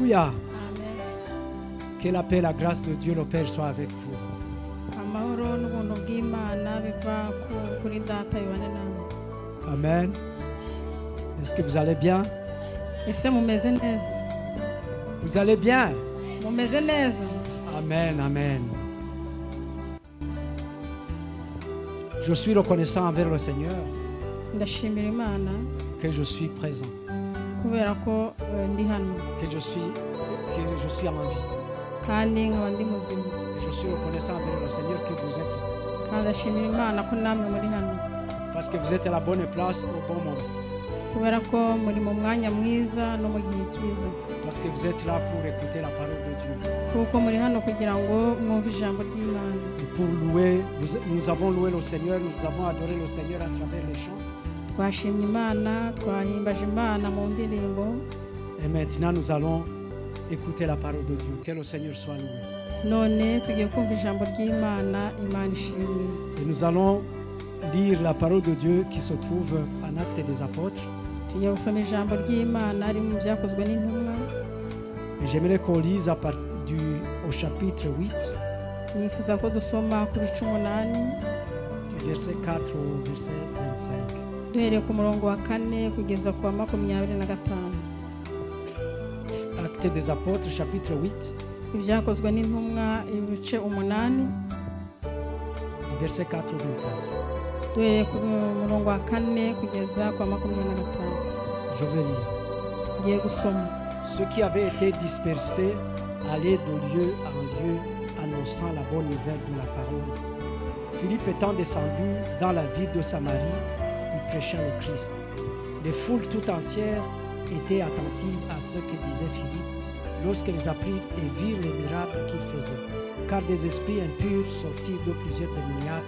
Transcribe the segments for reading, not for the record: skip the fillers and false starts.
Alléluia. Amen. Que la paix et la grâce de Dieu le Père soient avec vous. Amahoro n'ubuntu bw'Imana biva kuri data bibane nawe. Amen. Est-ce que vous allez bien? Ese mumeze neza? Vous allez bien? Mumeze neza? Amen, amen. Je suis reconnaissant envers le Seigneur Ndashimira Imana que je suis présent, kubera ko ndi hano que je suis en vie. kandi nkaba ndi muzima. Et je suis reconnaissant envers le Seigneur que vous êtes là. Kandi ndashimira Imana ko namwe muri hano Parce que vous êtes à la bonne place au bon moment. kubera ko muri mu mwanya mwiza no mu gihe cyiza. Parce que vous êtes là pour écouter la parole de Dieu. Kuko muri hano kugira ngo mwumve ijambo ry'Imana. Et pour louer, nous avons loué le Seigneur, nous avons adoré le Seigneur à travers les chants. Twashimye Imana, twahimbaje Imana mu ndirimbo. Et maintenant, nous allons écouter la parole de Dieu. Que le Seigneur soit loué. None tugiye kumva ijambo ry'Imana, Imana ishimwe. Et nous allons lire la parole de Dieu qui se trouve en Actes des Apôtres. Tugiye gusoma ijambo ry'Imana ari mu byakozwe n'intumwa. Et j'aimerais qu'on lise au chapitre 8, Nifuza ko dusoma ku bice 8 du verset 4 au verset 25. duhereye ku murongo wa 4 kugeza ku wa 25. Actes des Apôtres, chapitre 8, Ibyakozwe n'intumwa ibice 8 du verset 4 au 24. duhereye ku murongo wa 4 kugeza ku wa 25. Je vais lire. Ngiye gusoma. Ceux qui avaient été dispersés allaient de lieu en lieu annonçant la bonne nouvelle de la parole. Philippe étant descendu dans la ville de Samarie, il prêchait le Christ. Les foules tout entières étaient attentives à ce que disait Philippe lorsqu'ils apprirent et virent les miracles qu'il faisait. Car des esprits impurs sortirent de plusieurs démoniaques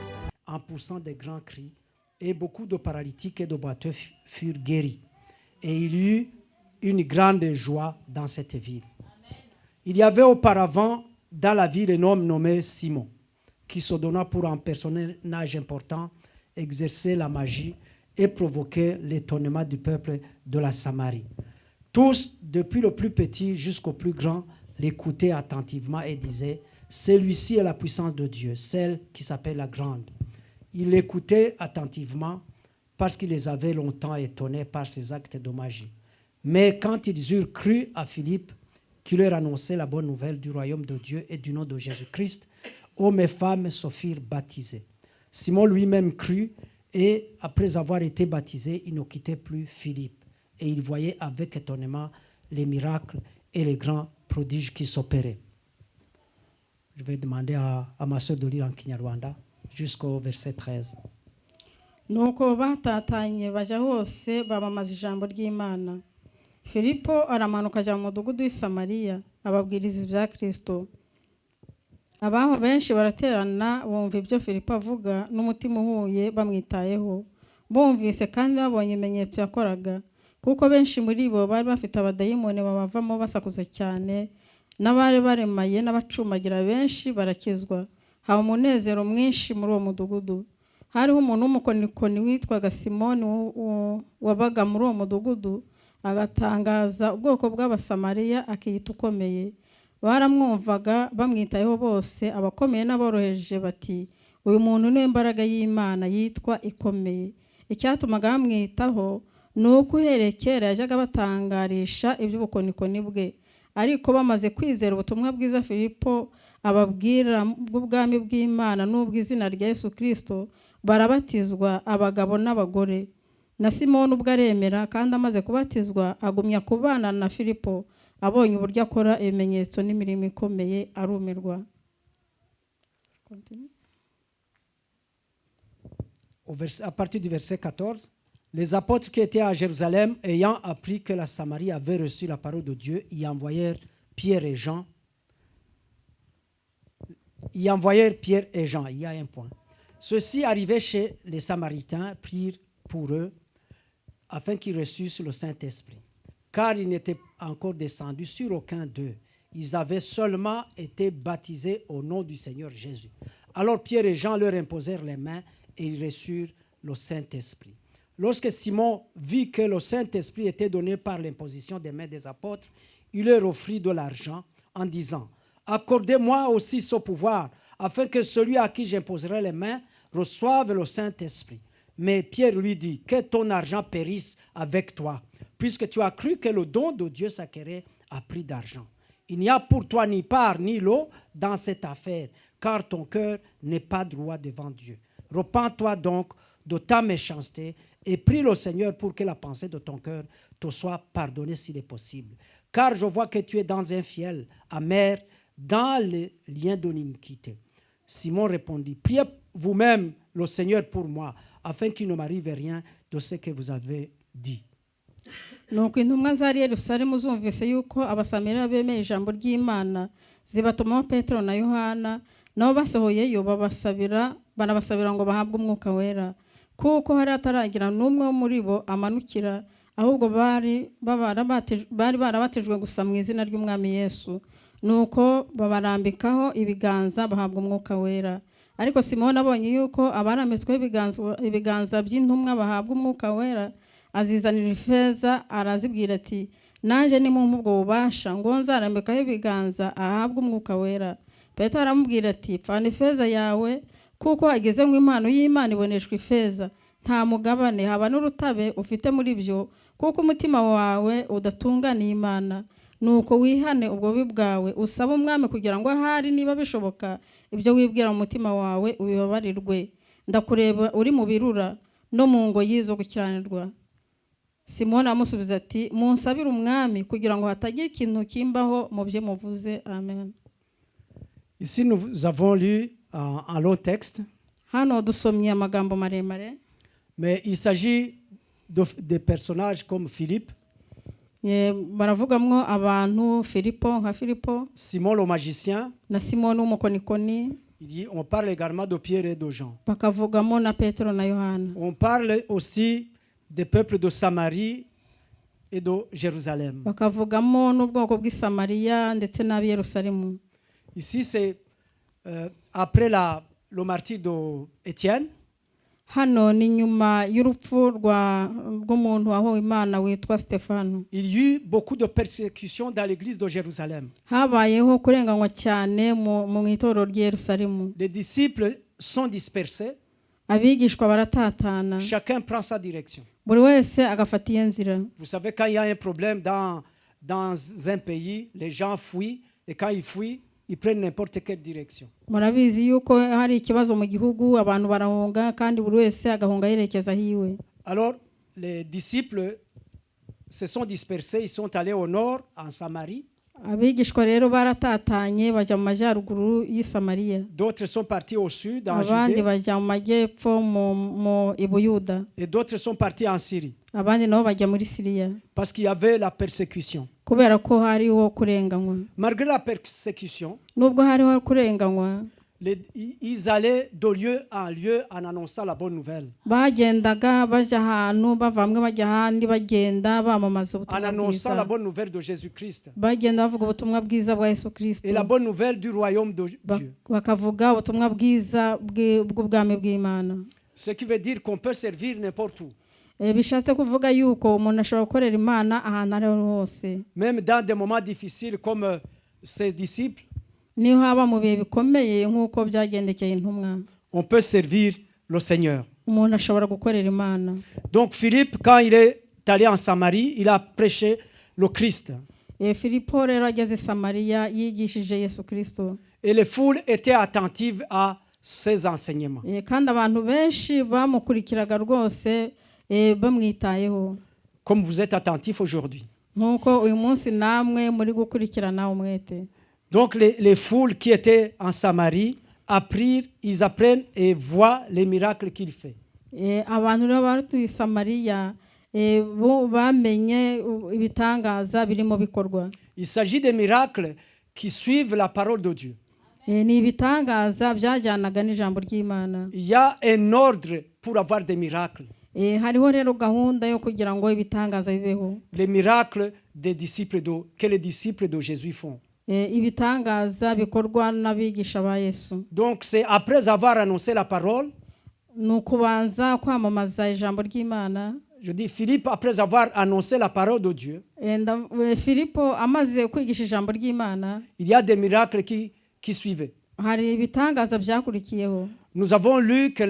en poussant des grands cris, et beaucoup de paralytiques et de boiteux furent guéris. Et il y eut une grande joie dans cette ville. Il y avait auparavant dans la ville un homme nommé Simon, qui se donna pour un personnage important, exercer la magie et provoquer l'étonnement du peuple de la Samarie. Tous, depuis le plus petit jusqu'au plus grand, l'écoutaient attentivement et disaient, celui-ci est la puissance de Dieu, celle qui s'appelle la grande. Ils l'écoutaient attentivement parce qu'il les avait longtemps étonnés par ses actes de magie. Mais quand ils eurent cru à Philippe, qui leur annonçait la bonne nouvelle du royaume de Dieu et du nom de Jésus-Christ, hommes et femmes se firent baptisés. Simon lui-même crut, et après avoir été baptisé, il ne quittait plus Philippe. Et il voyait avec étonnement les miracles et les grands prodiges qui s'opéraient. Je vais demander à ma soeur de lire en Kinyarwanda jusqu'au verset 13. Nuko batatanye baja hose bamamaza ijambo ry'Imana. Filipo aramanuka ajya mu mudugudu w'i Samariya ababwiriza ibya Kristo. Abaho benshi baraterana bumva ibyo Filipo avuga n'umutima uhuye bamwitayeho. Bumvise kandi babonye ibimenyetso yakoraga, kuko benshi muri bo bari bafite abadayimoni babavamo basakuza cyane, n'abari baremaye n'abacumagira benshi barakizwa. Haba umunezero mwinshi muri uwo mudugudu. Hariho umuntu w'umukonikoni witwaga Simoni wabaga muri uwo mudugudu, agatangaza ubwoko bw'Abasamariya akiyita ukomeye. Baramwumvaga bamwitayeho bose, abakomeye n'aboroheje bati, uyu muntu niwe mbaraga y'Imana yitwa ikomeye. Icyatumaga bamwitaho ni uko uhereye kera yajyaga batangarisha iby'ubukonikoni bwe. Ariko bamaze kwizera ubutumwa bwiza Filipo ababwira bw'ubwami bw'Imana n'ubw'izina rya Yesu Kristo, barabatizwa abagabo n'abagore. Na Simoni ubwo aremera, kandi amaze kubatizwa agumya kubana na Filipo, abonye uburyo akora ibimenyetso n'imirimo ikomeye arumirwa. À partir du verset 14, les apôtres qui étaient à Jérusalem, ayant appris que la Samarie avait reçu la parole de Dieu, y envoyèrent Pierre et Jean. Il y a un point. Ceux-ci arrivés chez les Samaritains prirent pour eux afin qu'ils reçussent le Saint-Esprit, car ils n'étaient encore descendus sur aucun d'eux. Ils avaient seulement été baptisés au nom du Seigneur Jésus. Alors Pierre et Jean leur imposèrent les mains et ils reçurent le Saint-Esprit. Lorsque Simon vit que le Saint-Esprit était donné par l'imposition des mains des apôtres, il leur offrit de l'argent en disant, « Accordez-moi aussi ce pouvoir, afin que celui à qui j'imposerai les mains reçoive le Saint-Esprit. » Mais Pierre lui dit, « Que ton argent périsse avec toi, puisque tu as cru que le don de Dieu s'acquérait à prix d'argent. Il n'y a pour toi ni part ni lot dans cette affaire, car ton cœur n'est pas droit devant Dieu. Repens-toi donc de ta méchanceté et prie le Seigneur pour que la pensée de ton cœur te soit pardonnée s'il est possible. Car je vois que tu es dans un fiel amer, dans les liens de l'iniquité. » Simon répondit, « Priez vous-même le Seigneur pour moi, afin qu'il ne m'arrive rien de ce que vous avez dit. » nuko intumwa zari Yerusalemu zumvise yuko abasamariya bemeye ijambo ry'Imana zibatumaho Petero na Yohana, nabo basohoyeyo banabasabira ngo bahabwe umwuka wera, kuko hari ataragira n'umwe muri bo amanukira, ahubwo bari barabatijwe gusa mu izina ry'umwami Yesu. Nuko babarambikaho ibiganza bahabwa umwuka wera. Ariko Simoni abonye yuko abaramitsweho ibiganza by'intumwa bahabwa umwuka wera, azizanira ifeza arazibwira ati, naje ni mu ubwo bubasha ngo nzarambikaho ibiganza ahabwe umwuka wera. Petero aramubwira ati, pfana ifeza yawe, kuko hageze ngo impano y'Imana iboneshwa ifeza, nta mugabane haba n'urutabe ufite muri byo, kuko umutima wawe udatunganiye Imana. Nuko wihane ubwo bubi bwawe, usaba umwami kugira ngo ahari niba bishoboka ibyo wibwira mu mutima wawe ubibabarirwe. Ndakureba uri mu birura no mu ngoyi zo gukiranirwa. Simoni amusubiza ati, munsabire umwami kugira ngo hatagira ikintu kimbaho mu byo muvuze. Amen. Ici, nous avons lu un long texte. Hano dusomye amagambo maremare. Mais il s'agit de personnages comme Philippe, baravugamwo abantu nka Filipo, Simon le magicien. Na Simoni w'umukonikoni. On parle également de Pierre et de Jean. Bakavugamo na Petero na Yohana. On parle aussi des peuples de Samarie et de Jérusalem. Bakavugamo n'ubwoko bw'i Samariya ndetse n'ab'i Yerusalemu. Ici, c'est après le martyre d'Étienne. Hano ni nyuma y'urupfu rw'umuntu waho Imana witwa Stefano. Il y eut beaucoup de persécutions dans l'église de Jérusalem. Habayeho kurenganywa cyane mu itorero ry'i Yerusalemu. Les disciples sont dispersés. Abigishwa baratatana. Chacun prend sa direction. Buri wese agafata iyo nzira. Vous savez, quand il y a un problème dans un pays, les gens fuient, et quand ils fuient, ils prennent n'importe quelle direction. Murabizi yuko hari ikibazo mu gihugu, abantu barahunga kandi buri wese agahunga yerekeza hiwe. Alors les disciples se sont dispersés, ils sont allés au nord en Samarie. Abigishwa rero baratatanye bajya mu majyaruguru y'i Samariya. D'autres sont partis au sud en Judée. Abandi bajya mu majyepfo mu Buyuda. Et d'autres sont partis en Syrie. Abandi nabo bajya muri Siriya. Parce qu'il y avait la persécution. Kubera ko hariho kurenganywa. Malgré la persécution, nubwo hariho kurenganywa, ils allaient de lieu en lieu en annonçant la bonne nouvelle. Bagendaga baja ahantu bavamwe bajya ahandi bagenda bamamaza ubutumwa bwiza. En annonçant la bonne nouvelle de Jésus-Christ. Bagenda bavuga ubutumwa bwiza bwa Yesu Kristo. Et la bonne nouvelle du royaume de Dieu. Bakavuga ubutumwa bwiza bw'ubwami bw'Imana. Ce qui veut dire qu'on peut servir n'importe où. Bishatse kuvuga yuko umuntu ashobora gukorera Imana ahantu ari hose. Même dans des moments difficiles comme ses disciples. Niho haba mu bihe bikomeye nk'uko byagendekeye intumwa. On peut servir le Seigneur. Umuntu ashobora gukorera Imana. Donc Philippe, quand il est allé en Samarie, il a prêché le Christ. Filipo rero ageze Samariya yigishije Yesu Kristo. Et les foules étaient attentives à ses enseignements. Kandi abantu benshi bamukurikiraga rwose bamwitayeho. Comme vous êtes attentifs aujourd'hui. Nkuko uyu munsi namwe muri gukurikirana umwete. Donc les foules qui étaient en Samarie ils apprennent et voient les miracles qu'il fait. Abantu rero bari Samariya bamenye ibitangaza birimo bikorwa. Il s'agit des miracles qui suivent la parole de Dieu. Ni ibitangaza byajyanaga n'ijambo ry'Imana. Il y a un ordre pour avoir des miracles. Hariho rero gahunda yo kugira ngo ibitangaza bibeho. Les miracles que les disciples de Jésus font. Ibitangaza bikorwa n'abigisha ba Yesu. Donc c'est après avoir annoncé la parole, nukubanza kwamamaza ijambo ry'Imana, je dis Philippe, après avoir annoncé la parole de Dieu, filipo amaze kwigisha ijambo ry'imana il y a des miracles qui suivaient. hari ibitangaza byakurikiyeho. Nous avons lu que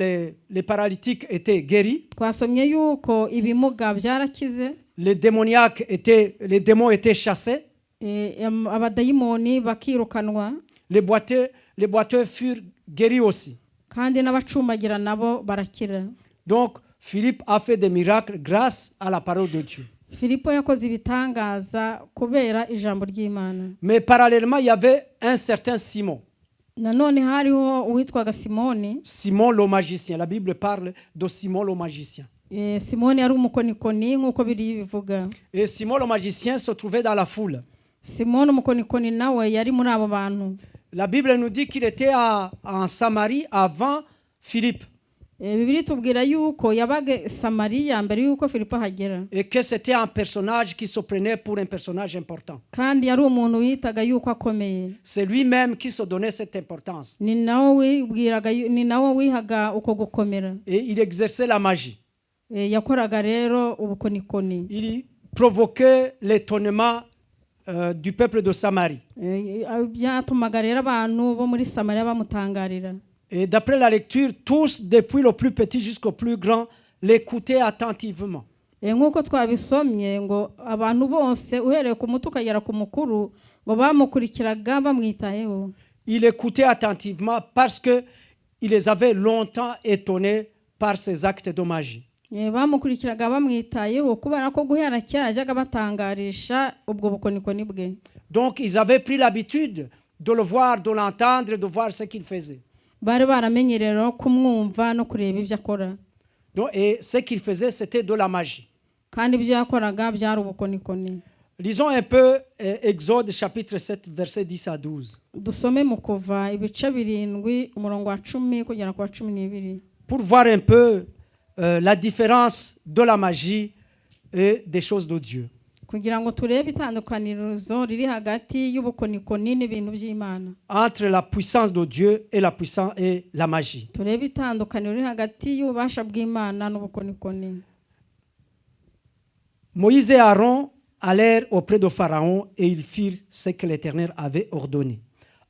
les paralytiques étaient guéris, Twasomye yuko ibimuga byarakize, les démons étaient chassés, abadayimoni bakirukanwa, les boiteux furent guéris aussi. kandi n'abacumbagira nabo barakira. Donc, Philippe a fait des miracles grâce à la parole de Dieu. Filipo yakoze ibitangaza kubera ijambo ry'Imana. Mais parallèlement, il y avait un certain Simon. Nanone hariho uwitwaga Simoni. Simon le magicien. La Bible parle de Simon le magicien. Simoni yari umukonikoni nk'uko biri bivuga. Et Simon le magicien se trouvait dans la foule. Simoni umukonikoni nawe yari muri abo bantu. La Bible nous dit qu'il était en Samarie avant Philippe. Bibiri tubwira yuko yabaga Samariya mbere yuko Filipo hagera. Et que c'était un personnage qui se prenait pour un personnage important. Kandi yari umuntu witaga yuko akomeye. C'est lui-même qui se donnait cette importance. Ni nawe wihaga uko gukomera. Et il exerçait la magie. Yakoraga rero ubukonikoni. Il provoquait l'étonnement du peuple de Samarie. Byatumaga rero abantu bo muri Samariya bamutangarira. Et d'après la lecture, tous, depuis le plus petit jusqu'au plus grand, l'écoutaient attentivement. Nk'uko twabisomye ngo abantu bose uhereye ku muto ukagera ku mukuru ngo bamukurikiraga bamwitayeho. Il écoutait attentivement parce que il les avait longtemps étonnés par ses actes de magie. Bamukurikiraga bamwitayeho kubera ko guhera cyera ajyaga batangarisha ubwo bukonikoni bwe. Donc ils avaient pris l'habitude de le voir, de l'entendre, de voir ce qu'il faisait. Bari baramenyereye rero kumwumva no kureba ibyo akora. Et ce qu'il faisait, c'était de la magie. Kandi ibyo yakoraga byari ubukonikoni. Lisons un peu Exode chapitre 7 verset 10 à 12. Dusome mu Kuva ibice 7 umurongo wa 10 kugera ku wa 12. Pour voir un peu la différence de la magie et des choses de Dieu. Kugira ngo turebe itandukanirizo riri hagati y'ubukonikoni n'ibintu by'Imana. Entre la puissance de Dieu et la magie. Turebe itandukaniro riri hagati y'ububasha bw'Imana n'ubukonikoni. Moïse et Aaron allèrent auprès de Pharaon et ils firent ce que l'Éternel avait ordonné.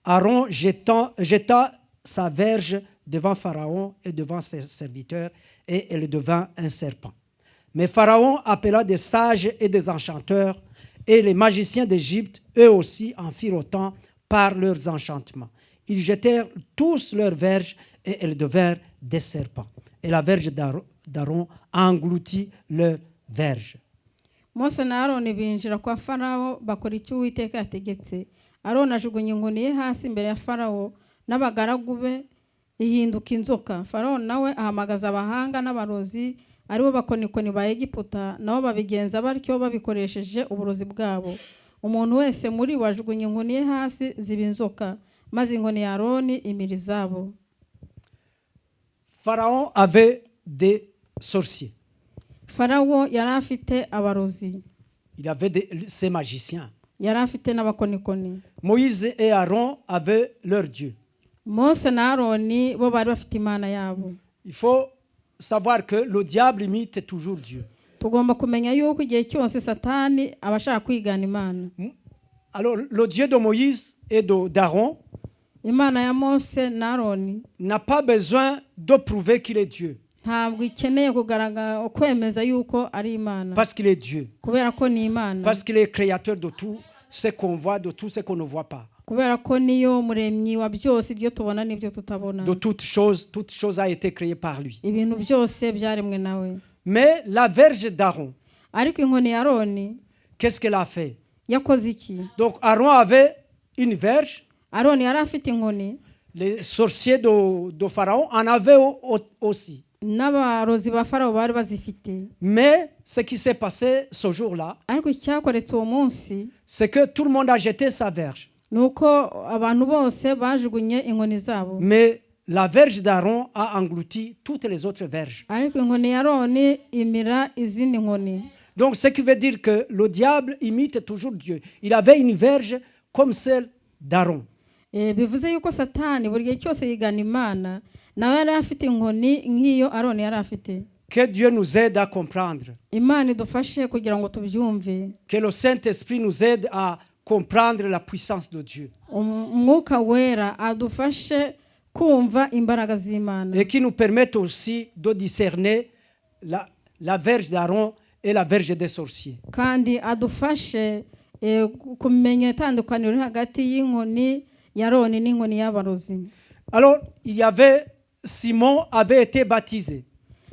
Aaron jeta sa verge devant Pharaon et devant ses serviteurs et elle devint un serpent. Mais Pharaon appela des sages et des enchanteurs, et les magiciens d'Égypte, eux aussi, en firent autant par leurs enchantements. Ils jetèrent tous leurs verges, et elles devinrent des serpents. Et la verge d'Aaron engloutit leurs verges. Mose na Aroni binjira kwa Farao bakora icyo Uwiteka yategetse. Aroni ajugunya inkoni ye hasi imbere ya Farao n'abagaragu be ihinduka inzoka. Farao nawe ahamagaza abahanga n'abarozi aribo bakonikoni ba Egiputa nabo babigenza batyo babikoresheje uburozi bwabo. Umuntu wese muri wajugunya inkoni ye hasi ziba inzoka maze inkoni ya Aroni imira izabo. Pharaon avait des sorciers. Farao yari afite abarozi. Il avait ses magiciens. Yari afite n'abakonikoni. Moïse et Aaron avaient leur Dieu. Mose na Aroni bo bari bafite Imana yabo. Il faut savoir que le diable imite toujours Dieu. Tugomba kumenya yuko igihe cyose Satani abashaka kwigana Imana. Alors le Dieu de Moïse et d'Aaron Imana ya Mose na Aroni n'a pas besoin de prouver qu'il est Dieu. Ntabwo ikeneye kugaragaza kwemeza yuko ari Imana. Parce qu'il est Dieu. Kubera ko ni Imana. Parce qu'il est créateur de tout ce qu'on voit, de tout ce qu'on ne voit pas. Kubera ko niyo muremyi wa byose ibyo tubona n'ibyo tutabona. De toute chose a été créée par lui. Ibintu byose byaremwe nawe. Mais la verge d'Aaron, ariko inkoni ya Aroni, qu'est-ce qu'elle a fait? Yakoze iki? Donc Aaron avait une verge. Aroni yari afite inkoni. Les sorciers de Pharaon en avaient aussi. N'abarozi ba Farao bari bazifite. Mais ce qui s'est passé ce jour-là, ariko icyakoretse uwo munsi, c'est que tout le monde a jeté sa verge. Nuko abantu bose bajugunye inkoni zabo. Mais la verge d'Aaron a englouti toutes les autres verges. Ariko inkoni ya Aroni imira izindi nkoni. Donc ce qui veut dire que le diable imite toujours Dieu. Il avait une verge comme celle d'Aaron. Bivuze yuko Satani buri gihe cyose yigana Imana nawe yari afite inkoni nk'iyo Aroni yari afite. Que Dieu nous aide à comprendre. imana idufashe kugira ngo tubyumve, Que le Saint-Esprit nous aide à comprendre la puissance de Dieu. umwuka wera adufashe kumva imbaraga z'imana, Et qui nous permette aussi de discerner la verge d'Aaron et la verge des sorciers. kandi adufashe kumenya itandukaniro riri hagati y'inkoni ya Aroni n'inkoni y'abarozi. Alors, il y avait Simon avait été baptisé.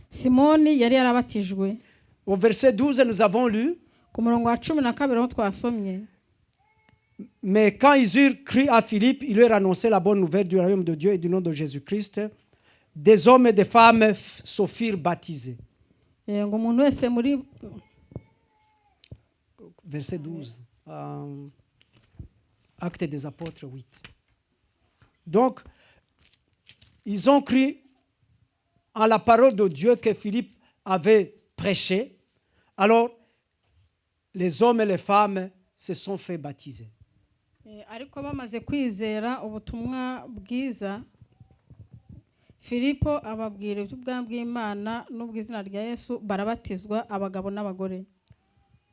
Simoni yari yarabatijwe. Au verset 12, nous avons lu, Ku murongo wa 12 aho twasomye, mais quand ils eurent cru à Philippe, ils leur annonçaient la bonne nouvelle du royaume de Dieu et du nom de Jésus-Christ. Des hommes et des femmes se firent baptiser. ngo umuntu wese muri Verset 12. Actes des apôtres 8. Donc, ils ont cru en la parole de Dieu que Philippe avait prêchée. Alors, les hommes et les femmes se sont fait baptiser. ariko bamaze kwizera ubutumwa bwiza, Filipo ababwira iby'ubwami bw'Imana n'ubw'izina rya Yesu, barabatizwa abagabo n'abagore.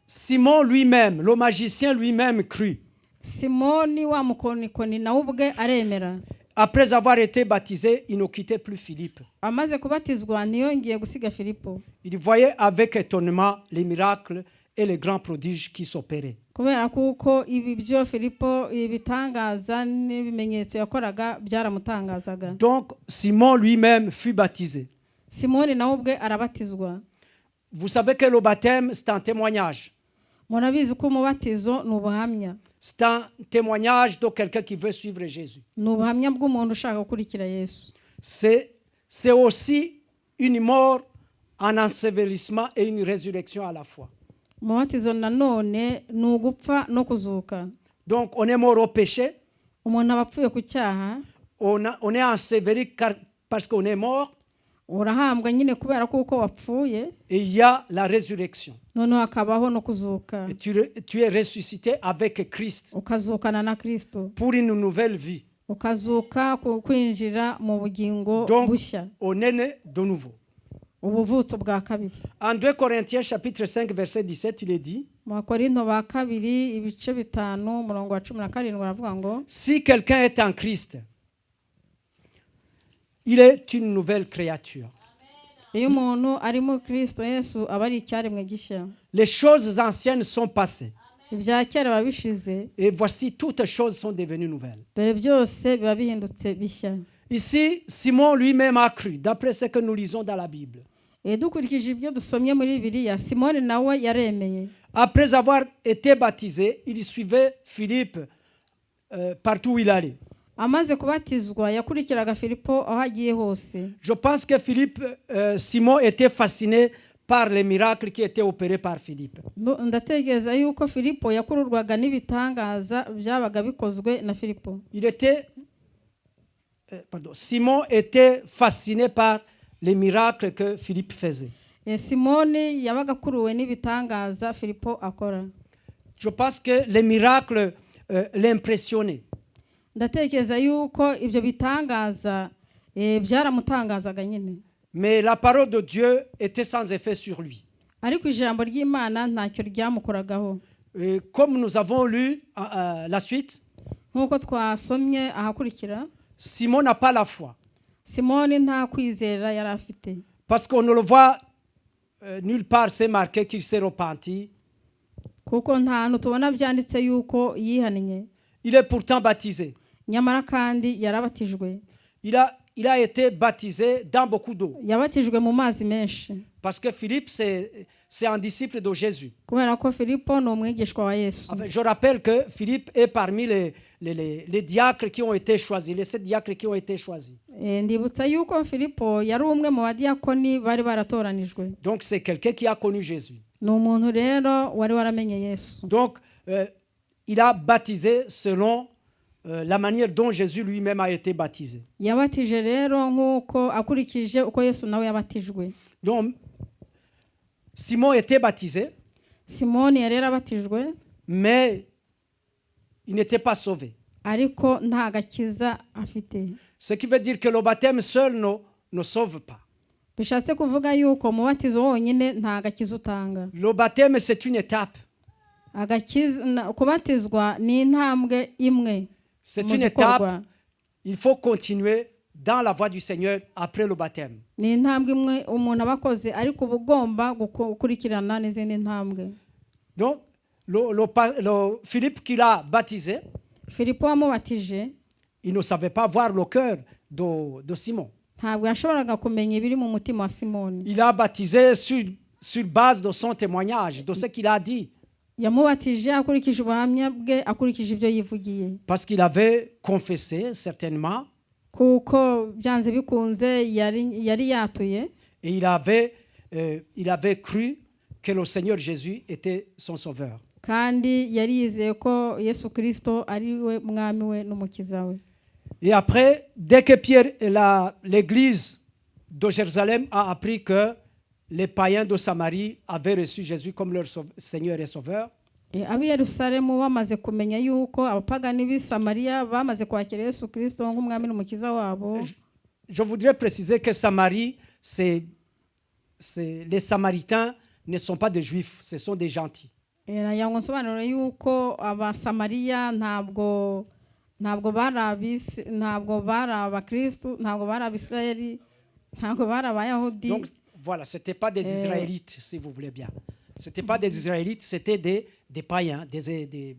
Simon lui-même, le magicien lui-même crut. Simoni wa mukonikoni nawe ubwe aremera. Après avoir été baptisé, il ne quittait plus Philippe. Amaze kubatizwa ntiyongeye gusiga Filipo, Il voyait avec étonnement les miracles et les grands prodiges qui s'opéraient. kubera kuko ibi byo Filipo ibitangaza n'ibimenyetso yakoraga byaramutangazaga. Donc, Simon lui-même fut baptisé. Simoni nawe ubwe arabatizwa. Vous savez que le baptême, c'est un témoignage. Murabizi ko umubatizo ni ubuhamya. C'est un témoignage de quelqu'un qui veut suivre Jésus. Ni ubuhamya bw'umuntu ushaka gukurikira Yesu. C'est aussi une mort, un ensevelissement et une résurrection à la fois. Umubatizo nanone ni ugupfa no kuzuka. Donc, on est mort au péché, Umuntu aba apfuye ku cyaha, on est enseveli parce qu'on est mort, urahambwa nyine kubera kuko wapfuye, et il y a la résurrection. noneho hakabaho no kuzuka. Et tu es ressuscité avec Christ Ukazukana na Kristo, pour une nouvelle vie. ukazuka kwinjira mu bugingo Donc, bushya, on est né de nouveau. ubuvutso bwa kabiri. En 2 Corinthiens chapitre 5 verset 17, il est dit, Mu Bakorinto ba kabiri ibice 5 umurongo wa 17 baravuga ngo, si quelqu'un est en Christ, il est une nouvelle créature. iyo umuntu ari mu Kristo Yesu aba ari icyaremwe gishya. Les choses anciennes sont passées. Ibya kera biba bishize, Et voici, toutes choses sont devenues nouvelles. dore byose biba bihindutse bishya. Ici, Simon lui-même a cru, d'après ce que nous lisons dans la Bible. Dukurikije ibyo dusomye muri Bibiliya, Simoni nawe yaremeye. Après avoir été baptisé, il suivait Philippe partout où il allait. Amaze kubatizwa yakurikiraga Filipo aho agiye hose. Je pense que Simon était fasciné par les miracles qui étaient opérés par Philippe. Ndatekereza yuko Filipo yakururwaga n'ibitangaza byabaga bikozwe na Filipo. Simon était fasciné par les miracles que Philippe faisait. Simoni yabaga akuruwe n'ibitangaza Filipo akora. Je pense que les miracles l'impressionnaient. Ndatekereza yuko ibyo bitangaza byaramutangazaga nyine. Mais la parole de Dieu était sans effet sur lui. Ariko ijambo ry'Imana ntacyo ryamukoragaho. Comme nous avons lu la suite, nkuko twasomye ahakurikira, Simon n'a pas la foi. Simoni nta kwizera yari afite. Parce qu'on ne le voit nulle part, c'est marqué qu'il s'est repenti. Kuko nta hantu tubona byanditse yuko yihannye. Il est pourtant baptisé. Nyamara kandi yarabatijwe. Il a été baptisé dans beaucoup d'eau. Yabatijwe mu mazi menshi. Parce que Philippe, c'est un disciple de Jésus. Kubera ko Filipo ni umwigishwa wa Yesu. Enfin, je rappelle que Philippe est parmi les diacres qui ont été choisis, les 7 diacres qui ont été choisis. Ndibutsa yuko Filipo yari umwe mu badiyakoni bari baratoranijwe. Donc c'est quelqu'un qui a connu Jésus. Ni umuntu rero wari waramenye Yesu. Donc il a baptisé selon la manière dont Jésus lui-même a été baptisé. Yabatije rero nkuko akurikije uko Yesu nawe yabatijwe. Donc Simon était baptisé. Simoni yari yarabatijwe, mais il n'était pas sauvé. Ariko nta gakiza afite. Ce qui veut dire que le baptême seul ne sauve pas. bishatse kuvuga yuko umubatizo wonyine nta gakiza utanga. Le baptême, c'est une étape. Kubatizwa ni intambwe imwe. C'est une étape. Il faut continuer dans la voie du Seigneur après le baptême. Ni intambwe imwe umuntu abakoze ariko ubugomba gukurikirana n'izindi ntambwe. Donc Philippe qui l'a baptisé, Philippe wamubatije, il ne savait pas voir le cœur de Simon. Ntabwo yashoboraga kumenya ibiri mu mutima wa Simoni. Il a baptisé sur base de son témoignage, de ce qu'il a dit. Yamubatije akurikije ubuhamya bwe, akurikije ibyo yivugiye. Parce qu'il avait confessé certainement. Kuko byanze bikunze yari yatuye. Et il avait cru que le Seigneur Jésus était son sauveur. Kandi yari yizeye ko Yesu Kristo ari we mwami we n'umukiza we. Et après, dès que l'église de Jérusalem a appris que les païens de Samarie avaient reçu Jésus comme leur Seigneur et Sauveur, Abi Yerusalemu bamaze kumenya yuko abapagani b'i Samariya bamaze kwakira Yesu Kristo nk'umwami n'umukiza wabo. Je voudrais préciser que Samarie, les Samaritains ne sont pas des Juifs, ce sont des gentils. Yango nsobanura yuko abasamariya ntabwo bari abakristo, ntabwo bari abisirayeli, ntabwo bari abayahudi. Donc voilà, c'était pas des Israélites, si vous voulez bien. C'était pas des Israélites, c'était des païens, des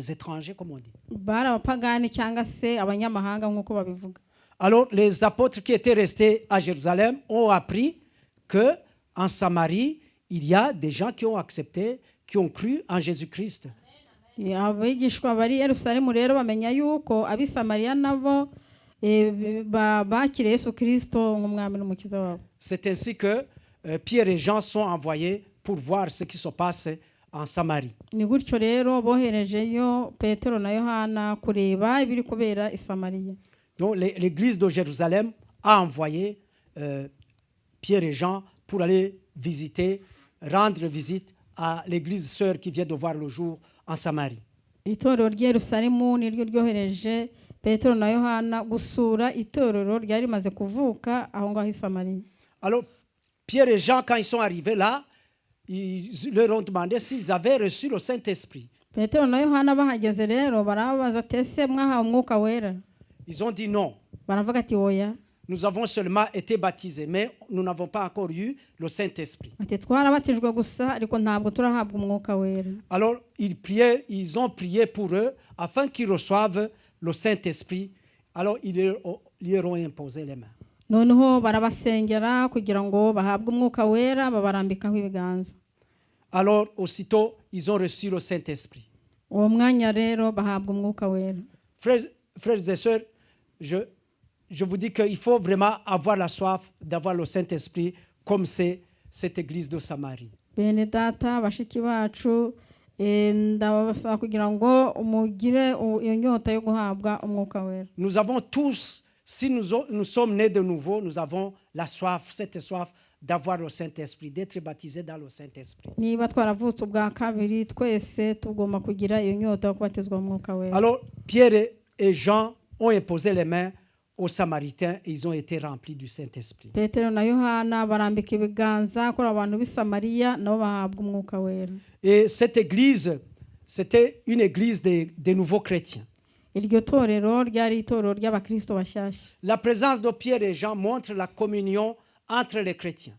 étrangers, comme on dit. Bari abapagani cyangwa se abanyamahanga nk'uko babivuga. Alors les apôtres qui étaient restés à Jérusalem ont appris que en Samarie, il y a des gens qui ont accepté, qui ont cru en Jésus-Christ. Abigishwa bari Yerusalemu rero bamenya yuko abi Samariya nabo bakiriye Yesu Kristo nk'umwami n'umukiza wabo. C'est ainsi que Pierre et Jean sont envoyés pour voir ce qui se passe en Samarie. Ni gutyo rero boherejeyo Petero na Yohana kureba ibiri kubera i Samariya. Donc l'église de Jérusalem a envoyé Pierre et Jean pour aller rendre visite à l'église sœur qui vient de voir le jour en Samarie. Itorero ry'i Yerusalemu niryo ryohereje Petero na Yohana gusura itorero ryari rimaze kuvuka aho ngaho i Samariya. Alors Pierre et Jean, quand ils sont arrivés là, ils leur ont demandé s'ils avaient reçu le Saint-Esprit. Petero na Yohana bahageze rero barababaza ati ese mwahawe umwuka wera? Ils ont dit non. Baravuga ati oya. Nous avons seulement été baptisés, mais nous n'avons pas encore eu le Saint-Esprit. Alors ils ont prié pour eux afin qu'ils reçoivent le Saint-Esprit. Alors ils leur ont imposé les mains. Alors aussitôt ils ont reçu le Saint-Esprit. Frères et sœurs, je vous dis qu'il faut vraiment avoir la soif d'avoir le Saint-Esprit comme c'est cette église de Samarie. Nous avons tous, si nous sommes nés de nouveau, nous avons la soif, cette soif d'avoir le Saint-Esprit, d'être baptisés dans le Saint-Esprit. Alors Pierre et Jean ont imposé les mains aux Samaritains et ils ont été remplis du Saint-Esprit. Et cette église, c'était une église des nouveaux chrétiens. La présence de Pierre et Jean montre la communion entre les chrétiens.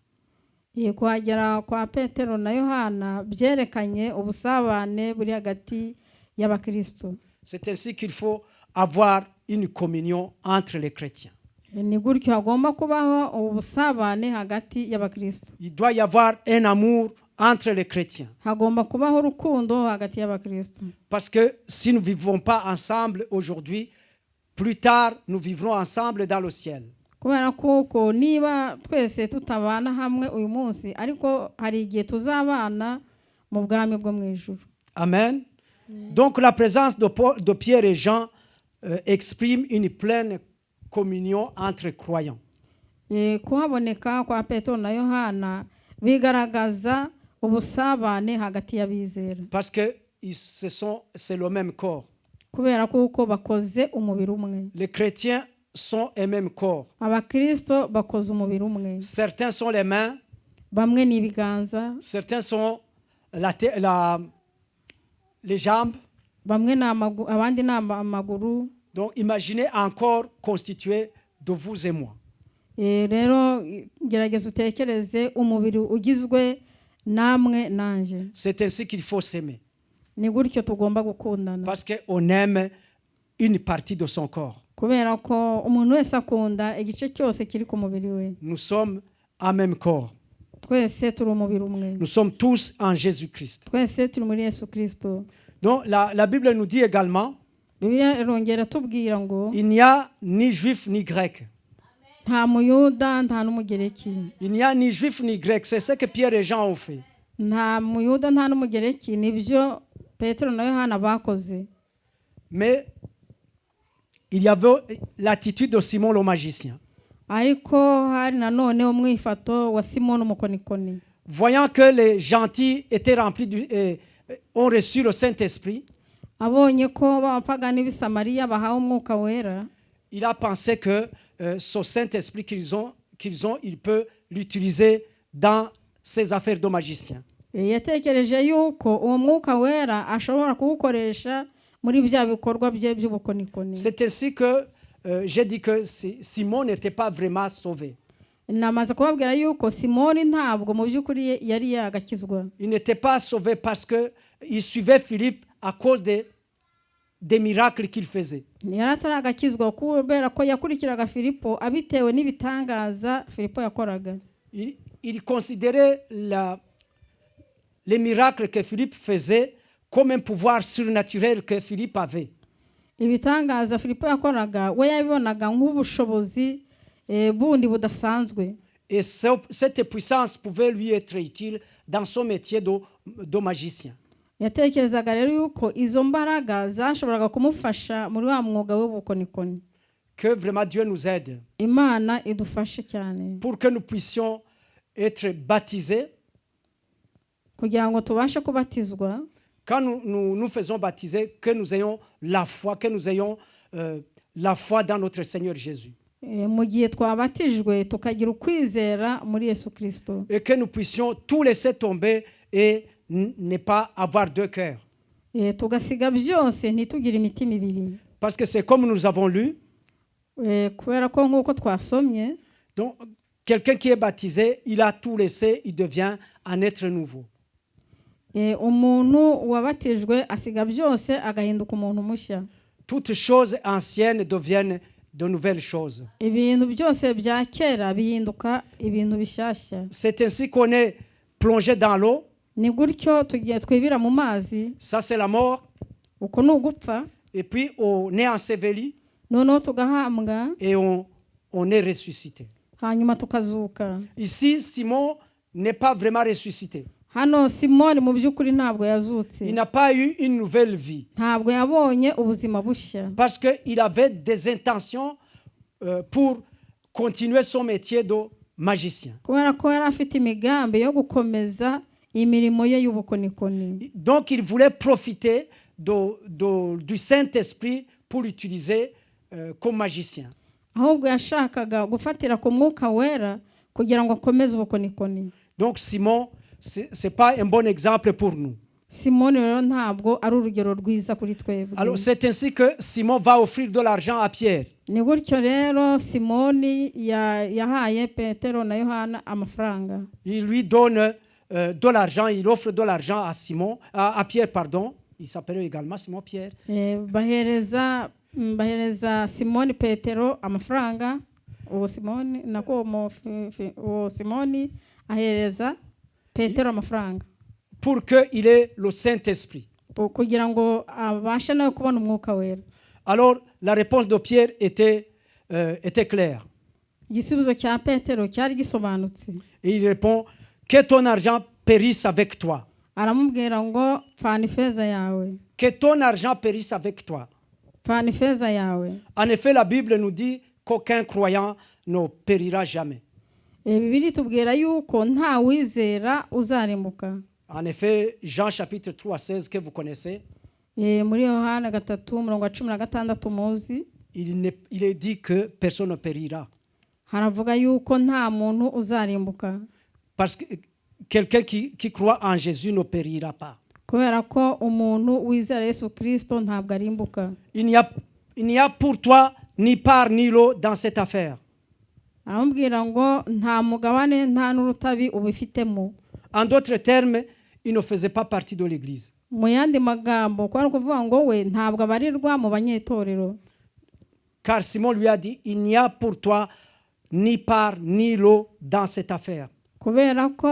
C'est ainsi qu'il faut avoir une communion entre les chrétiens. Il doit y avoir un amour entre les chrétiens. Parce que si nous ne vivons pas ensemble aujourd'hui, plus tard, nous vivrons ensemble dans le ciel. Amen. Donc la présence de Pierre et Jean exprime une pleine communion entre croyants. Parce que c'est le même corps. Les chrétiens sont un même corps. abakristo bakoze umubiri umwe, Certains sont les mains, bamwe ni ibiganza, certains sont les jambes. bamwe ni abandi ni amaguru. Donc imaginez un corps constitué de vous et moi. Rero gerageza utekereze umubiri ugizwe namwe nanje. C'est ainsi qu'il faut s'aimer. Ni gutyo tugomba gukundana, Parce qu'on aime une partie de son corps. kubera ko umuntu wese akunda igice cyose kiri ku mubiri we. Nous sommes un même corps. Twese turi umubiri umwe, Nous sommes tous en Jésus-Christ. twese turi muri Yesu Kristo. Donc la Bible nous dit également, Bibiliya irongera tubwira ngo il n'y a ni juif ni grec. nta muyuda nta n'umugereki. Il n'y a ni juif ni grec. C'est ce que Pierre et Jean ont fait. Nta muyuda nta n'umugereki, nibyo Petero na Yohana bakoze. Mais il y avait l'attitude de Simon le magicien. Ariko hari nanone umwifato wa Simoni umukonikoni. Voyant que les gentils étaient remplis ont reçu le Saint-Esprit, Abonye ko abapagani b'i Samariya bahawe umwuka wera, il a pensé que ce Saint-Esprit il peut l'utiliser dans ses affaires de magicien. yatekereje yuko uwo mwuka wera ashobora kuwukoresha muri bya bikorwa bye by'ubukonikoni. C'est ainsi que j'ai dit que Simon n'était pas vraiment sauvé. Namaze kubabwira yuko Simoni ntabwo mu by'ukuri yari yagakizwa. Il n'était pas sauvé parce qu'il suivait Philippe à cause des miracles qu'il faisait. Yari ataragakizwa kubera ko yakurikiraga Filipo abitewe n'ibitangaza Filipo yakoraga. Il considérait les miracles que Philippe faisait comme un pouvoir surnaturel que Philippe avait. Ibitangaza Filipo yakoraga we yabibonaga nk'ubushobozi bundi budasanzwe. Et cette puissance pouvait lui être utile dans son métier de magicien. Yatekerezaga rero yuko izo mbaraga zashoboraga kumufasha muri wa mwuga w'ubukonikoni. Que vraiment Dieu nous aide. Imana idufashe cyane. Pour que nous puissions être baptisés. Kugira ngo tubashe kubatizwa. Quand nous faisons baptiser, que nous ayons la foi, que nous ayons la foi dans notre Seigneur Jésus. Mu gihe twabatijwe tukagira ukwizera muri Yesu Kristo. Et que nous puissions tout laisser tomber et ne pas avoir deux cœurs. Tugasiga byose ntitugire imitima ibiri. Parce que c'est comme nous avons lu. Kubera ko nk'uko twasomye. Donc quelqu'un qui est baptisé, il a tout laissé, il devient un être nouveau. Umuntu wabatijwe asiga byose agahinduka umuntu mushya. Toutes choses anciennes deviennent de nouvelles choses. Ibintu byose bya kera bihinduka ibintu bishyashya. C'est ainsi qu'on est plongé dans l'eau. Ni gutyo tugiye twibira mu mazi. Ça c'est la mort. Uko ni ugupfa. Et puis on est enseveli. Noneho tugahambwa. Et on est ressuscité. Hanyuma tukazuka. Ici Simon n'est pas vraiment ressuscité. Hano Simoni mu by'ukuri ntabwo yazutse. Il n'a pas eu une nouvelle vie. Ntabwo yabonye ubuzima bushya. Parce qu'il avait des intentions pour continuer son métier de magicien. Kubera ko yari afite imigambi yo gukomeza imirimo ye y'ubukonikoni. Donc il voulait profiter du Saint-Esprit pour l'utiliser comme magicien. Ahubwo yashakaga gufatira ku mwuka wera kugira ngo akomeze ubukonikoni. Donc Simon, c'est pas un bon exemple pour nous. Simoni rero ntabwo ari urugero rwiza kuri twebwe. Alors c'est ainsi que Simon va offrir de l'argent à Pierre. Ni gutyo rero Simoni yahaye Petero na Yohana amafaranga. Il lui donne de l'argent, il offre de l'argent à Pierre, pardon. Il s'appelait également Simon Pierre. Bahereza Simoni Petero amafaranga. Uwo Simoni ahereza Petero amafaranga. Pour qu'il ait le Saint-Esprit. Kugira ngo abashe nawe kubona umwuka wera. Alors la réponse de Pierre était claire. Igisubizo cya Petero cyari gisobanutse. Et il répond, que ton argent périsse avec toi. Aramubwira ngo pfana ifeza yawe. Que ton argent périsse avec toi. Pfana ifeza yawe. En effet, la Bible nous dit qu'aucun croyant ne périra jamais. Bibiliya itubwira yuko nta wizera uzarimbuka. En effet, Jean chapitre 3, 16 que vous connaissez. Muri Yohana 3:16 muzi. il est dit que personne ne périra. haravuga yuko nta muntu uzarimbuka Parce que quelqu'un qui croit en Jésus ne périra pas. kubera ko umuntu wizera Yesu Kristo ntabwo arimbuka. Il n'y a pour toi ni part ni lot dans cette affaire. aramubwira ngo nta mugabane nta n'urutabi ubifitemo. En d'autres termes, il ne faisait pas partie de l'église. mu yandi magambo kwari kuvuga ngo we ntabwo abarirwa mu banyetorero. Car Simon lui a dit, il n'y a pour toi ni part ni lot dans cette affaire. kubera ko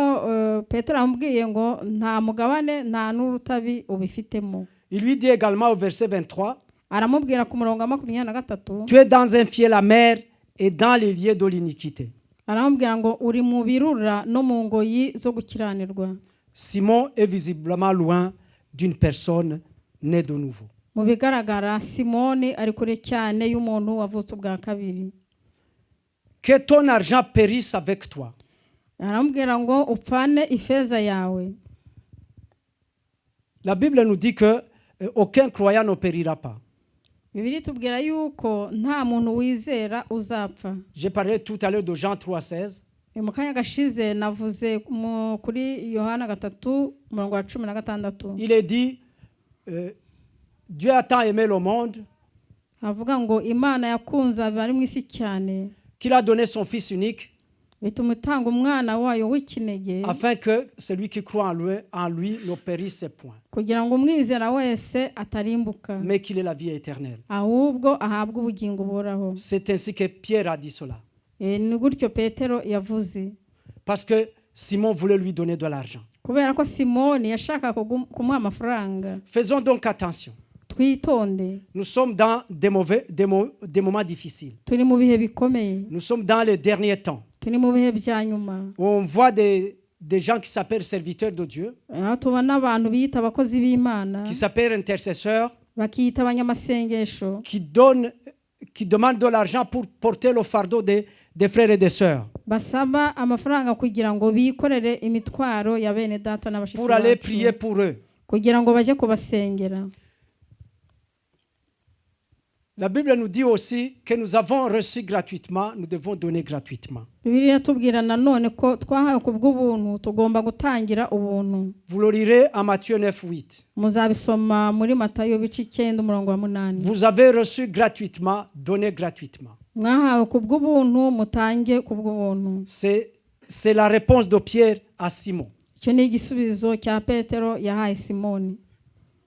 Petero amubwiye ngo nta mugabane nta n'urutabi ubifitemo. Il lui dit également au verset 23, aramubwira ku murongo wa 23, tu es dans un fiel amer et dans les lieux de l'iniquité. aramubwira ngo uri mu birura no mu ngoyi zo gukiranirwa. Simon est visiblement loin d'une personne née de nouveau. mu bigaragara Simoni ari kure cyane y'umuntu wavutse ubwa kabiri. Que ton argent périsse avec toi. aramubwira ngo upfane ifeza yawe. La Bible nous dit que aucun croyant ne périra pas. Bibiliya itubwira yuko nta muntu wizera uzapfa. J'ai parlé tout à l'heure de Jean 3,16. mu kanya gashize navuze kuri Yohana 3:16. Il est dit, Dieu a tant aimé le monde avuga ngo Imana yakunze abari mu isi cyane qu'il a donné son Fils unique bituma itanga umwana wayo w'ikinege afin que celui qui croit en lui ne périsse point, kugira ngo umwizera wese atarimbuka mais qu'il ait la vie éternelle. ahubwo ahabwe ubugingo buhoraho. C'est ainsi que Pierre a dit cela. ni gutyo Petero yavuze. Parce que Simon voulait lui donner de l'argent. kubera ko Simoni yashaka kumuha amafaranga. Faisons donc attention. twitonde. Nous sommes dans des moments difficiles. turi mu bihe bikomeye. Nous sommes dans les derniers temps. turi mu bihe bya nyuma. On voit des gens qui s'appellent serviteurs de Dieu, aho tubona abantu biyita abakozi b'Imana, qui s'appellent intercesseurs, bakiyita abanyamasengesho, qui demandent de l'argent pour porter le fardeau des frères et des sœurs, basaba amafaranga kugira ngo bikorere imitwaro ya bene data n'abashiki pour aller bacu, prier pour eux. kugira ngo bajye kubasengera. La Bible nous dit aussi que nous avons reçu gratuitement, nous devons donner gratuitement. Bibiliya tubwira nanone ko twahawe ku bw'ubuntu tugomba gutangira ubuntu. Vous le lirez en Matthieu 9:8. Muzabisoma muri Matayo 9:8. Vous avez reçu gratuitement, donnez gratuitement. Mwahawe ku bw'ubuntu mutange ku bw'ubuntu. C'est la réponse de Pierre à Simon. Icyo ni igisubizo cya Petero yahaye Simoni.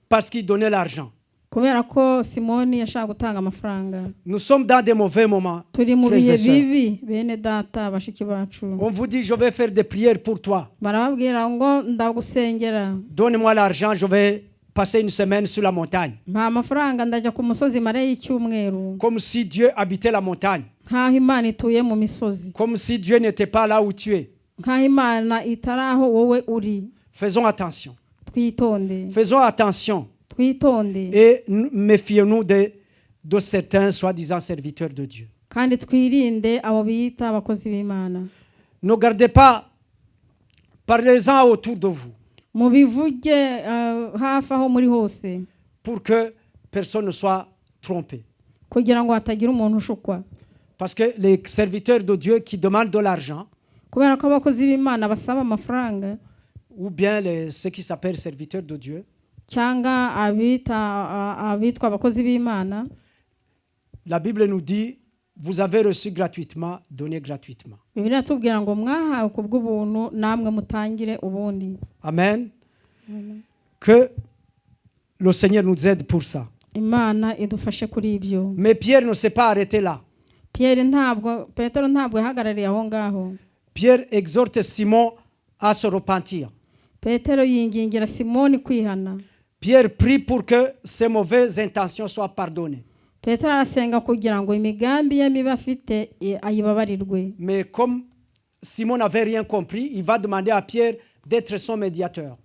Parce qu'il donnait l'argent. kubera ko Simoni yashaka gutanga amafaranga. Nous sommes dans des mauvais moments. Turi mu bihe bibi bene data bashiki bacu. On vous dit je vais faire des prières pour toi. Barababwira ngo ndagusengera. Donne-moi l'argent, je vais passer une semaine sur la montagne. Mpa amafaranga ndajya ku musozi mare y'icyumweru. Comme si Dieu habitait la montagne. Nkaho Imana ituye mu misozi. Comme si Dieu n'était pas là où tu es. Nkaho Imana itaraho wowe uri. Faisons attention. Twitonde. Faisons attention. Et méfions-nous de certains soi-disant serviteurs de Dieu. Ne gardez pas, parlez-en autour de vous. Pour que personne ne soit trompé. Parce que les serviteurs de Dieu qui demandent de l'argent, ou bien ceux qui s'appellent serviteurs de Dieu, la Bible nous dit vous avez reçu gratuitement, donnez gratuitement. Amen. Que le Seigneur nous aide pour ça. Mais Pierre ne s'est pas arrêté là. Pierre exhorte Simon à se repentir. Pierre prie pour que ses mauvaises intentions soient pardonnées. Mais comme Simon n'avait rien compris, il va demander à Pierre d'être son médiateur.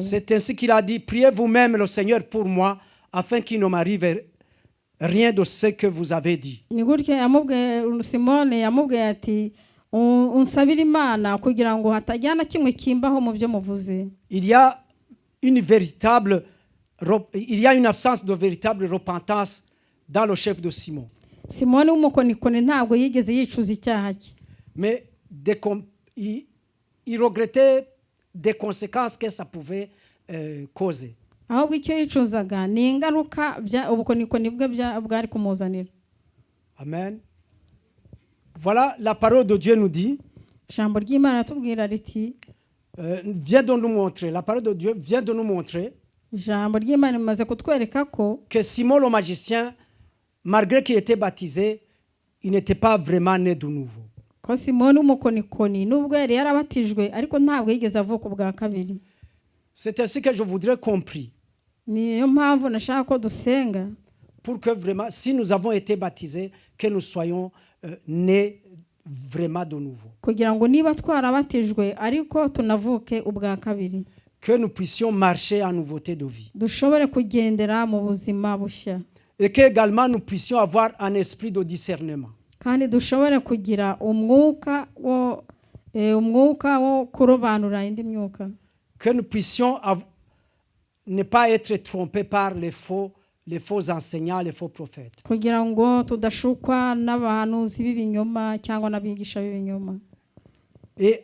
C'est ainsi qu'il a dit, priez vous-même le Seigneur pour moi, afin qu'il ne m'arrive rien de ce que vous avez dit. unsabira imana kugira ngo hatajyana kimwe kimbaho mu byo muvuze. Il y a une absence de véritable repentance dans le chef de Simon. Simoni w'umukonikoni ntabwo yigeze yicuza icyaha cye. Mais il regrettait des conséquences que ça pouvait causer. Ahubwo icyo yicuzaga ni ingaruka ubukonikoni bwe bwari kumuzanira. Amen. Voilà, la parole de Dieu nous dit, Ijambo ry'Imana tubwira riti, vient de nous montrer, la parole de Dieu vient de nous montrer ijambo ry'Imana rimaze kutwereka ko que Simon le magicien, malgré qu'il était baptisé, il n'était pas vraiment né de nouveau. Ko Simoni w'umukonikoni nubwo yari yarabatijwe ariko ntabwo yigeze avuka ubwa kabiri. C'est ainsi que je voudrais compris. Niyo mpamvu nashaka ko dusenga, pour que vraiment, si nous avons été baptisés, que nous soyons nés vraiment de nouveau. kugira ngo niba twarabatijwe ariko tunavuke ubwa kabiri. Que nous puissions marcher en nouveauté de vie. Dushobore kugendera mu buzima bushya. Et que également nous puissions avoir un esprit de discernement. Kandi dushobore kugira umwuka wo kurobanura indi myuka. Que nous puissions ne pas être trompés par les faux enseignants, les faux prophètes. Kugira ngo tudashukwa n'abahanuzi b'ibinyoma cyangwa n'abigisha b'ibinyoma. Et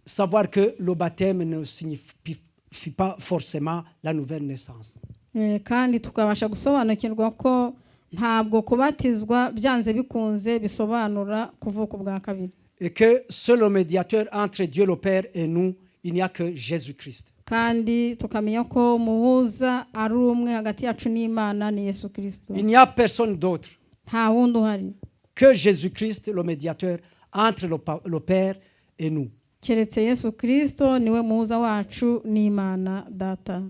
savoir que le baptême ne signifie pas forcément la nouvelle naissance. Kandi tukabasha gusobanukirwa ko ntabwo kubatizwa byanze bikunze bisobanura kuvuka ubwa kabiri. Et que seul le médiateur entre Dieu le Père et nous, il n'y a que Jésus-Christ. Kandi tukamenya ko muhuza ari umwe hagati yacu n'Imana ni Yesu Kristo. Il n'y a personne d'autre Nta wundi uhari que Jésus-Christ, le médiateur entre le Père et nous. keretse Yesu Kristo niwe muhuza wacu n'Imana Data.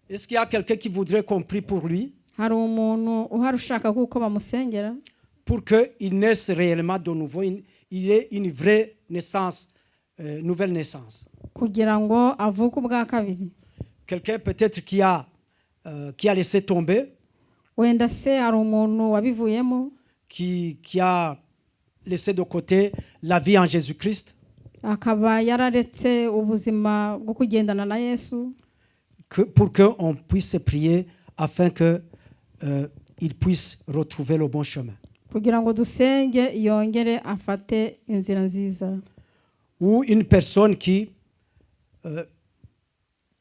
Est-ce qu'il y a quelqu'un qui voudrait qu'on prie pour lui? Hari umuntu uhari ushaka kuko bamusengera pour qu'il naisse réellement de nouveau, il ait une vraie naissance, nouvelle naissance. kugira ngo avuke ubwa kabiri. Quelqu'un peut-être qui a laissé tomber, Wenda se hari umuntu wabivuyemo, qui a laissé de côté la vie en Jésus-Christ, akaba yararetse ubuzima bwo kugendana na Yesu, pour qu'on puisse prier afin qu'il puisse retrouver le bon chemin. kugira ngo dusenge yongere afate inzira nziza. Ou une personne qui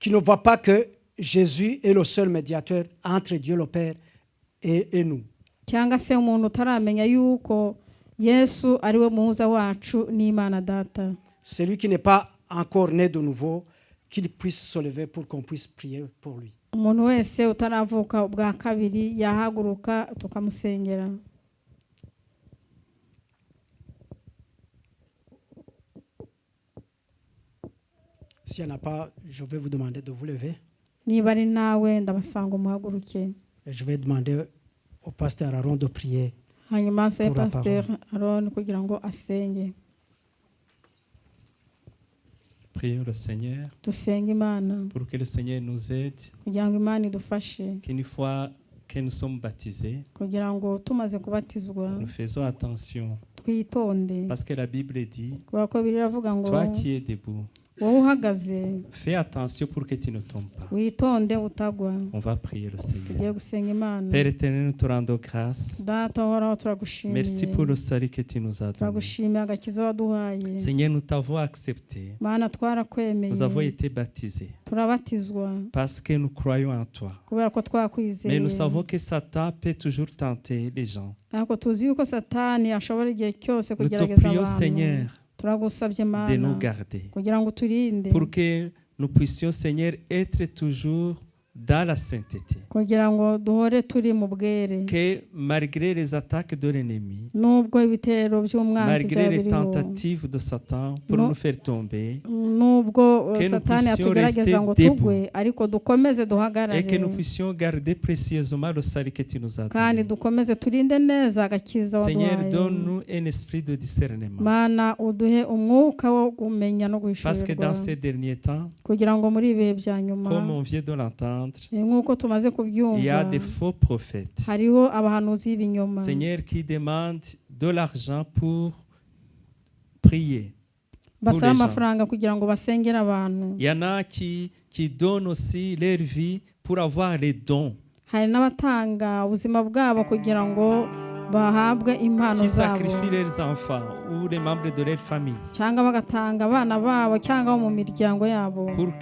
ne voit pas que Jésus est le seul médiateur entre Dieu le Père et nous. Cyangwa se umuntu utaramenya yuko Yesu ari we muhuza wacu n'Imana Data. Celui qui n'est pas encore né de nouveau, qu'il puisse se lever pour qu'on puisse prier pour lui. Umuntu wese utaravuka ubwa kabiri yahaguruka tukamusengera. S'il n'y en a pas, je vais vous demander de vous lever. Niba ari nawe ndabasanga umuhaguruke. Et je vais demander au pasteur Aaron de prier. Hanyuma se Pour la Pasteur Aaron kugira ngo asenge. Prions le Seigneur Dusenge Imana pour que le Seigneur nous aide, kugira ngo Imana idufashe, qu'une fois que nous sommes baptisés, kugira ngo tumaze kubatizwa nous faisons attention. twitonde. Parce que la Bible dit, Kubera ko biravuga ngo toi qui es debout, wowe uhagaze fais attention pour que tu ne tombes pas. witonde utagwa. On va prier le Seigneur. Tugiye gusenga Imana. Père éternel, nous te rendons grâce. Data uhoraho turagushimiye. Merci pour le salut que tu nous as donné. Turagushimiye agakiza waduhaye. Seigneur, nous t'avons accepté. Mana twarakwemeye. Nous avons été baptisés Turabatizwa parce que nous croyons en toi. kubera ko Mais twakwizeye. nous savons que Satan peut toujours tenter les gens. Ariko tuzi yuko Satani ashobora igihe cyose Nous te kugerageza prions, abantu. Seigneur, Turagusabye de nous Mana garder. kugira ngo turinde, Pour que nous puissions, Seigneur, être toujours dans la sainteté. kugira ngo duhore turi mu bwere. Que malgré les attaques de l'ennemi, Nubwo ibitero by'umwanzi malgré les byabiriho, tentatives de Satan pour Non. nous faire tomber, nubwo Que nous Satani puissions atugerageza rester ngo debout. tugwe, ariko dukomeze et que nous duhagarare puissions garder précieusement le salut que tu nous as kandi donné. dukomeze turinde neza agakiza Seigneur, waduhaye. donne-nous un esprit de discernement. Mana uduhe umwuka wo kumenya no Parce que dans guhishurirwa, ces derniers temps, kugira ngo muri ibihe bya nyuma, comme on vient de l'entendre, nk'uko tumaze il y a kubyumva, des faux prophètes. hariho abahanuzi b'ibinyoma Seigneur, qui demandent de l'argent pour prier. basaba les gens. amafaranga kugira ngo basengere abantu. Il y en a qui donnent aussi leur vie pour avoir les dons, Hari n'abatanga ubuzima bwabo kugira ngo bahabwe impano qui zabo, sacrifient leurs enfants ou les membres de leur famille cyangwa bagatanga abana babo cyangwa abo mu miryango yabo pour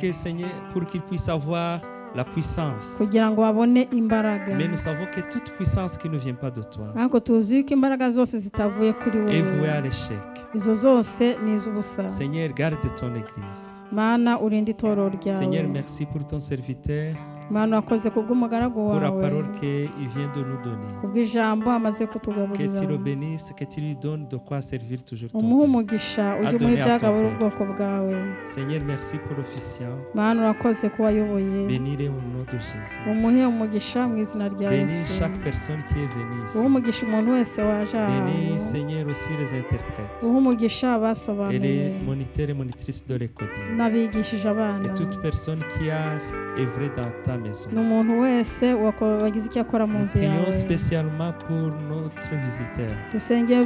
qu'ils puissent avoir la puissance. kugira ngo babone imbaraga. Mais nous savons que toute puissance qui ne vient pas de toi ariko tuzi ko imbaraga zose zitavuye kuri est vouée wowe, à l'échec. izo zose ni iz'ubusa. Seigneur, garde ton église. Mana urinde itorero Seigneur, ryawe. merci pour ton serviteur, Mana wakoze kubw'umugaragu pour la wawe, parole qu'il vient de nous donner. kubw'ijambo amaze Que tu kutugaburira. le bénisses, que tu lui donnes de quoi servir toujours ton umuhe peuple. umugisha ujye umuha Adonai à ibyagabura ton ubwoko bwawe. Seigneur, merci pour l'officiant. Mana urakoze ko wayoboye, Bénis-les au nom de Jésus. umuhe umugisha mu izina rya Bénis Yesu. chaque personne qui est venue ici. uhe umugisha umuntu wese waje Bénis, ahantu, Seigneur, aussi les interprètes uhe umugisha et abasobanuye les moniteurs et monitrices de l'école. n'abigishije abana, Et toute personne qui a œuvré dans ta maison. n'umuntu wese wagize icyo akora mu Nous nzu yawe. prions spécialement pour notre visiteur. dusengeye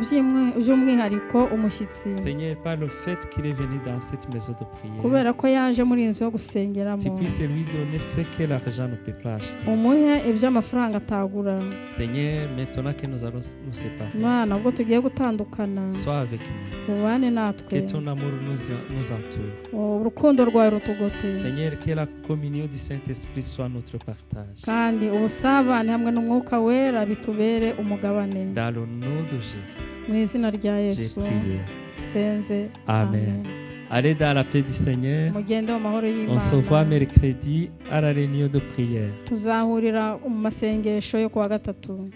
by'umwihariko umushyitsi, Seigneur, par le fait qu'il est venu dans cette maison de prière, kubera ko yaje muri iyi nzu yo tu gusengeramo, puisses lui donner ce que l'argent ne peut pas acheter. umuhe ibyo amafaranga atagura. Seigneur, maintenant que nous allons nous séparer, Mana ubwo tugiye gutandukana, sois avec nous. ubane natwe, Que ton amour nous entoure. urukundo rwawe rutugote, Seigneur, que la communion du Saint-Esprit soit notre partage. kandi ubusabane hamwe n'umwuka wera bitubere umugabane. Dans le nom de Jésus, mu izina rya j'ai Yesu prié. senze. Amen. Allez dans la paix du Seigneur. mugende mu mahoro On se voit y'Imana. mercredi à la réunion de prière. tuzahurira mu masengesho yo kuwa gatatu.